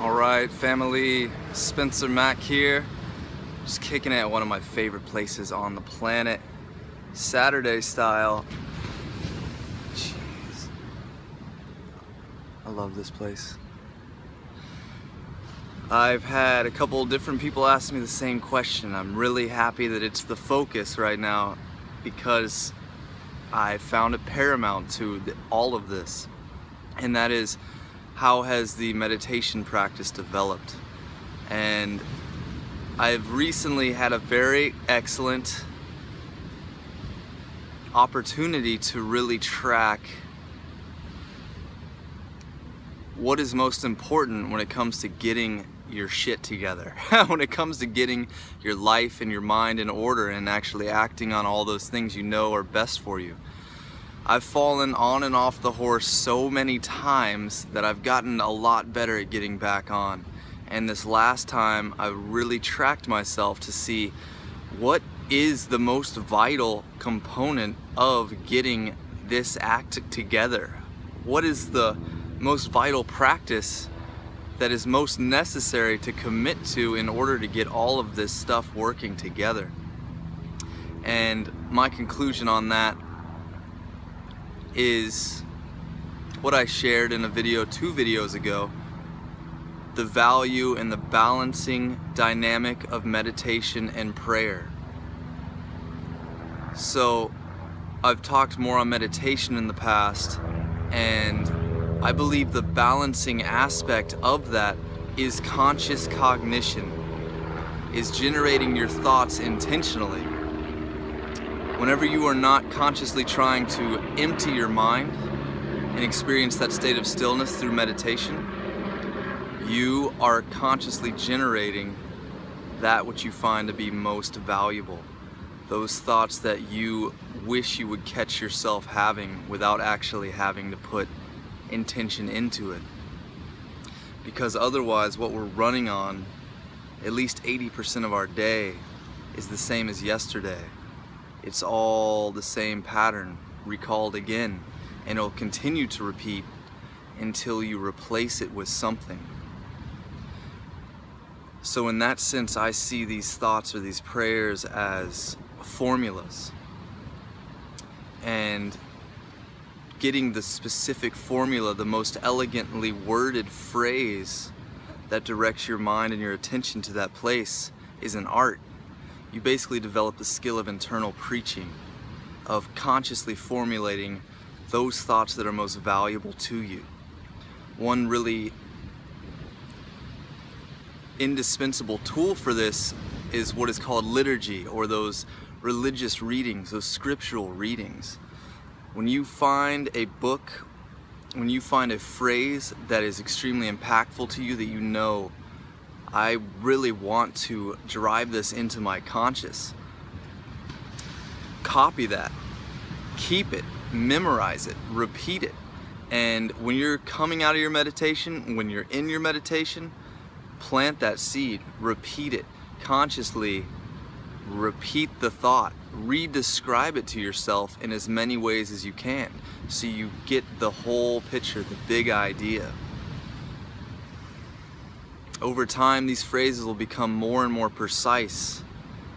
Alright, family, Spencer-Mack here. Just kicking it at one of my favorite places on the planet. Saturday style. Jeez. I love this place. I've had a couple different people ask me the same question. I'm really happy that it's the focus right now because I found it paramount to all of this. And that is, how has the meditation practice developed? And I've recently had a very excellent opportunity to really track what is most important when it comes to getting your shit together, when it comes to getting your life and your mind in order and actually acting on all those things you know are best for you. I've fallen on and off the horse so many times that I've gotten a lot better at getting back on. And this last time I really tracked myself to see what is the most vital component of getting this act together. What is the most vital practice that is most necessary to commit to in order to get all of this stuff working together? And my conclusion on that is what I shared in a video 2 videos ago: the value and the balancing dynamic of meditation and prayer. So I've talked more on meditation in the past, and I believe the balancing aspect of that is conscious cognition, is generating your thoughts intentionally. Whenever you are not consciously trying to empty your mind and experience that state of stillness through meditation, you are consciously generating that which you find to be most valuable. Those thoughts that you wish you would catch yourself having without actually having to put intention into it. Because otherwise, what we're running on, at least 80% of our day, is the same as yesterday. It's all the same pattern recalled again, and it'll continue to repeat until you replace it with something. So in that sense, I see these thoughts or these prayers as formulas, and getting the specific formula, the most elegantly worded phrase that directs your mind and your attention to that place, is an art. You basically develop the skill of internal preaching, of consciously formulating those thoughts that are most valuable to you. One really indispensable tool for this is what is called liturgy, or those religious readings, those scriptural readings. When you find a book, when you find a phrase that is extremely impactful to you, that you know, I really want to drive this into my conscious, copy that, keep it, memorize it, repeat it. And when you're coming out of your meditation, when you're in your meditation, plant that seed, repeat it, consciously repeat the thought, re-describe it to yourself in as many ways as you can, so you get the whole picture, the big idea. Over time, these phrases will become more and more precise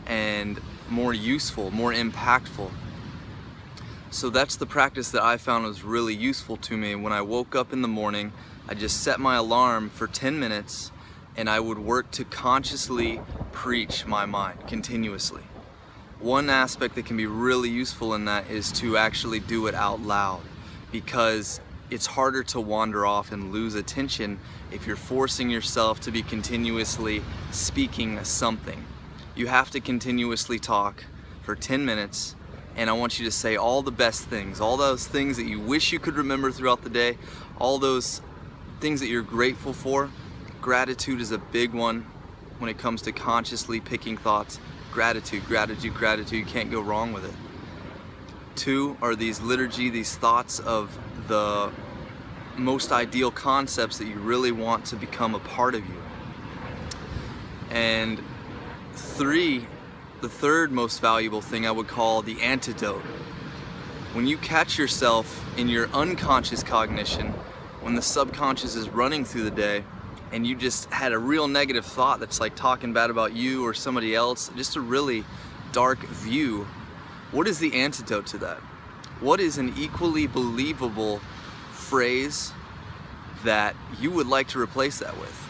and more useful, more impactful. So that's the practice that I found was really useful to me. When I woke up in the morning, I just set my alarm for 10 minutes, and I would work to consciously preach my mind continuously. One aspect that can be really useful in that is to actually do it out loud, because it's harder to wander off and lose attention if you're forcing yourself to be continuously speaking something. You have to continuously talk for 10 minutes, and I want you to say all the best things, all those things that you wish you could remember throughout the day, all those things that you're grateful for. Gratitude is a big one when it comes to consciously picking thoughts. Gratitude, gratitude, gratitude, you can't go wrong with it. 2 are these liturgy, these thoughts of the most ideal concepts that you really want to become a part of you. And 3, the third most valuable thing I would call the antidote. When you catch yourself in your unconscious cognition, when the subconscious is running through the day, and you just had a real negative thought that's like talking bad about you or somebody else, just a really dark view, what is the antidote to that? What is an equally believable phrase that you would like to replace that with?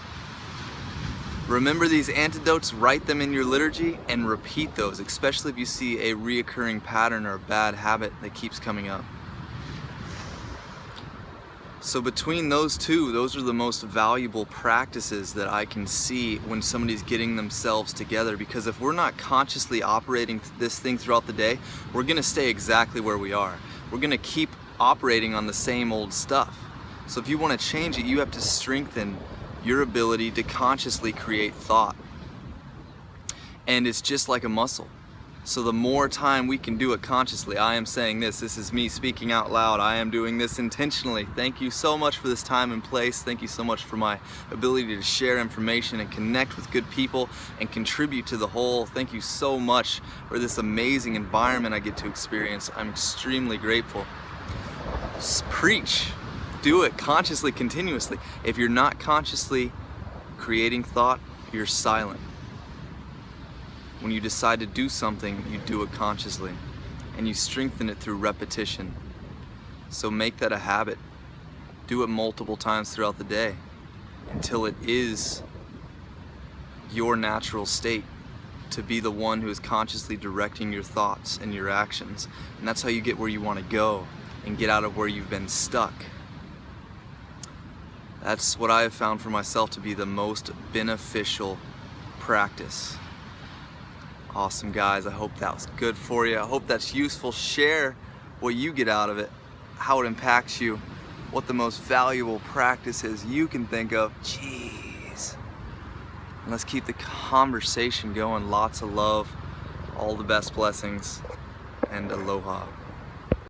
Remember these antidotes, write them in your liturgy, and repeat those, especially if you see a reoccurring pattern or a bad habit that keeps coming up. So between those two, those are the most valuable practices that I can see when somebody's getting themselves together, because if we're not consciously operating this thing throughout the day, we're gonna stay exactly where we are. We're gonna keep operating on the same old stuff. So if you wanna change it, you have to strengthen your ability to consciously create thought. And it's just like a muscle. So the more time we can do it consciously, I am saying this is me speaking out loud, I am doing this intentionally. Thank you so much for this time and place. Thank you so much for my ability to share information and connect with good people and contribute to the whole. Thank you so much for this amazing environment I get to experience. I'm extremely grateful. Just preach, do it consciously, continuously. If you're not consciously creating thought, you're silent. When you decide to do something, you do it consciously, and you strengthen it through repetition. So make that a habit. Do it multiple times throughout the day until it is your natural state to be the one who is consciously directing your thoughts and your actions. And that's how you get where you want to go and get out of where you've been stuck. That's what I have found for myself to be the most beneficial practice. Awesome, guys. I hope that was good for you. I hope that's useful. Share what you get out of it, how it impacts you, what the most valuable practice is you can think of. Jeez. And let's keep the conversation going. Lots of love, all the best blessings, and aloha.